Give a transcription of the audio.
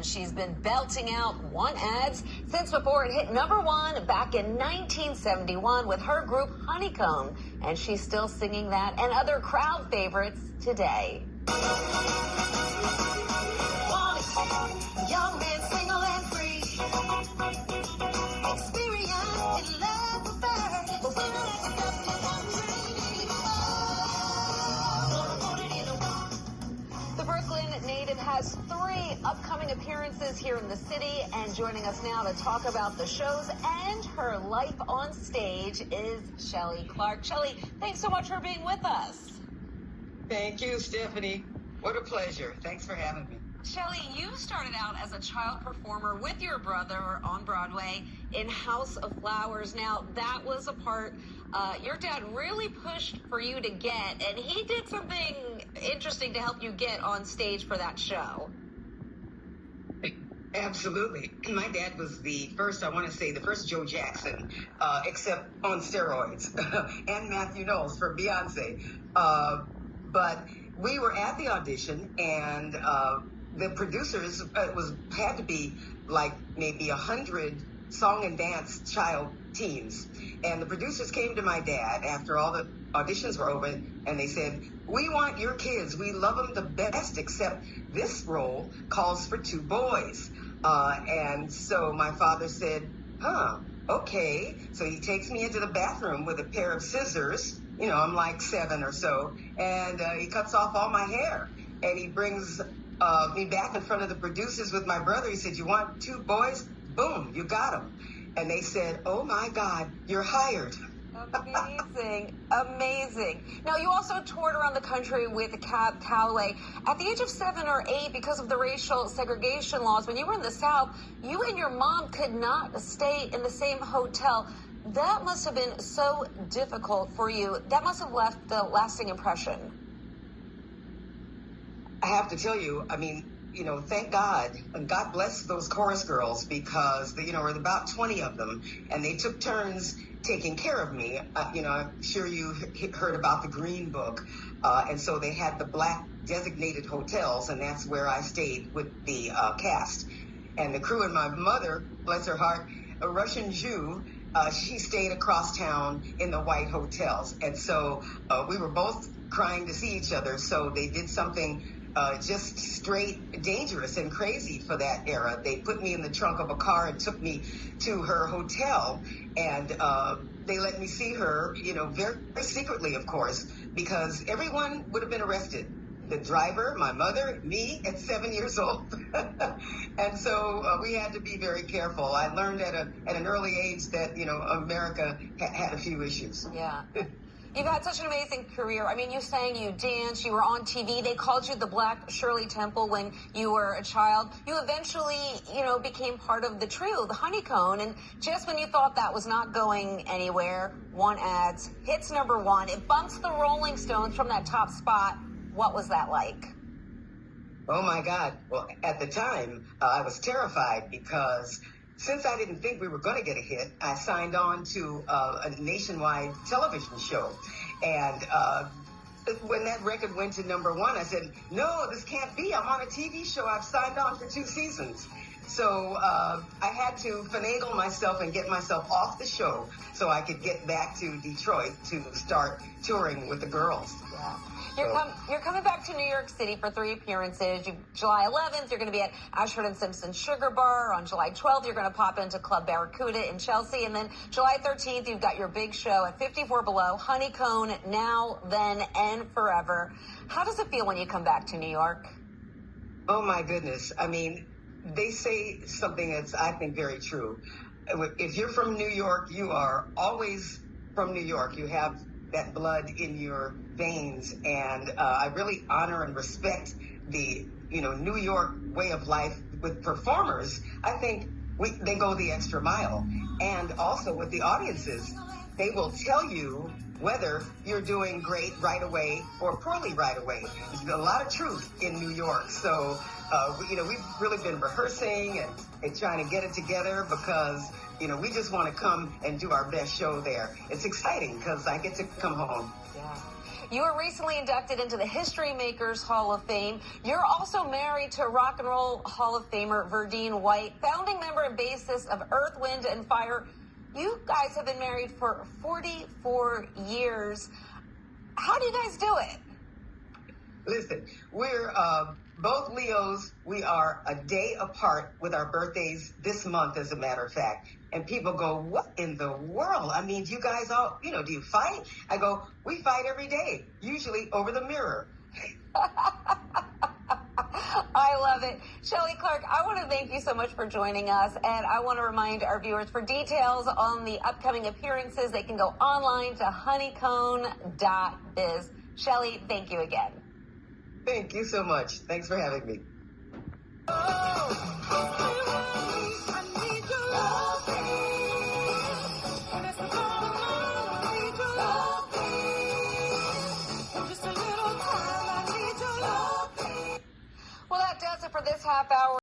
and she's been belting out Want Ads since before it hit #1 back in 1971 with her group Honeycomb, and she's still singing that and other crowd favorites today. Young man, single and free. Experience in love affair. But we don't accept it. The Brooklyn native has 3 upcoming appearances here in the city, and joining us now to talk about the shows and her life on stage is Shelly Clark. Shelly, thanks so much for being with us. Thank you, Stephanie. What a pleasure. Thanks for having me. Shelly, you started out as a child performer with your brother on Broadway in House of Flowers. Now, that was a part your dad really pushed for you to get, and he did something interesting to help you get on stage for that show. Absolutely. My dad was the first Joe Jackson, except on steroids, and Matthew Knowles for Beyonce. But we were at the audition, and the producers, had to be like maybe 100 song and dance child teams. And the producers came to my dad after all the auditions were over, and they said, "We want your kids. We love them the best, except this role calls for 2 boys." And so my father said, okay. So he takes me into the bathroom with a pair of scissors. You know, I'm like 7 or so. And he cuts off all my hair. And he brings me back in front of the producers with my brother. He said, "You want 2 boys? Boom, you got them." And they said, "Oh, my God, you're hired." Amazing. Amazing. Now, you also toured around the country with Cab Calloway. At the age of 7 or 8, because of the racial segregation laws, when you were in the South, you and your mom could not stay in the same hotel. That must have been so difficult for you. That must have left a lasting impression. I have to tell you, I mean, thank God, and God bless those chorus girls, because, there were about 20 of them, and they took turns taking care of me. I'm sure you heard about the Green Book, and so they had the Black designated hotels, and that's where I stayed with the cast. And the crew, and my mother, bless her heart, a Russian Jew, she stayed across town in the white hotels. And so we were both crying to see each other, so they did something just straight dangerous and crazy for that era. They put me in the trunk of a car and took me to her hotel, and they let me see her, very, very secretly, of course, because everyone would have been arrested. The driver, my mother, me at 7 years old. And so we had to be very careful. I learned at an early age that, America had a few issues. Yeah. You've had such an amazing career. I mean, you sang, you danced, you were on TV. They called you the Black Shirley Temple when you were a child. You eventually, became part of the trio, the Honeycomb. And just when you thought that was not going anywhere, Want Ads hits #1. It bumps the Rolling Stones from that top spot. What was that like? Oh, my God. Well, at the time, I was terrified because since I didn't think we were going to get a hit, I signed on to a nationwide television show. And when that record went to #1, I said, "No, this can't be. I'm on a TV show. I've signed on for 2 seasons." So I had to finagle myself and get myself off the show so I could get back to Detroit to start touring with the girls. Yeah. You're coming back to New York City for 3 appearances. July 11th, you're going to be at Ashford and Simpson Sugar Bar. On July 12th, you're going to pop into Club Barracuda in Chelsea. And then July 13th, you've got your big show at 54 Below, Honeycomb, Now, Then, and Forever. How does it feel when you come back to New York? Oh, my goodness. I mean, they say something that's, I think, very true. If you're from New York, you are always from New York. You have that blood in your veins, and I really honor and respect the New York way of life with performers. I think they go the extra mile, and also with the audiences, they will tell you whether you're doing great right away or poorly right away. There's a lot of truth in New York, so we've really been rehearsing and trying to get it together because we just want to come and do our best show there. It's exciting because I get to come home. Yeah. You were recently inducted into the History Makers Hall of Fame. You're also married to Rock and Roll Hall of Famer Verdine White, founding member and bassist of Earth, Wind and Fire. You guys have been married for 44 years. How do you guys do it? Listen, we're both Leos. We are a day apart with our birthdays this month, as a matter of fact. And people go, what in the world? I mean, do you guys all, do you fight? I go, we fight every day, usually over the mirror. I love it. Shelley Clark, I want to thank you so much for joining us. And I want to remind our viewers, for details on the upcoming appearances, they can go online to honeycomb.biz. Shelley, thank you again. Thank you so much. Thanks for having me. Well, that does it for this half hour.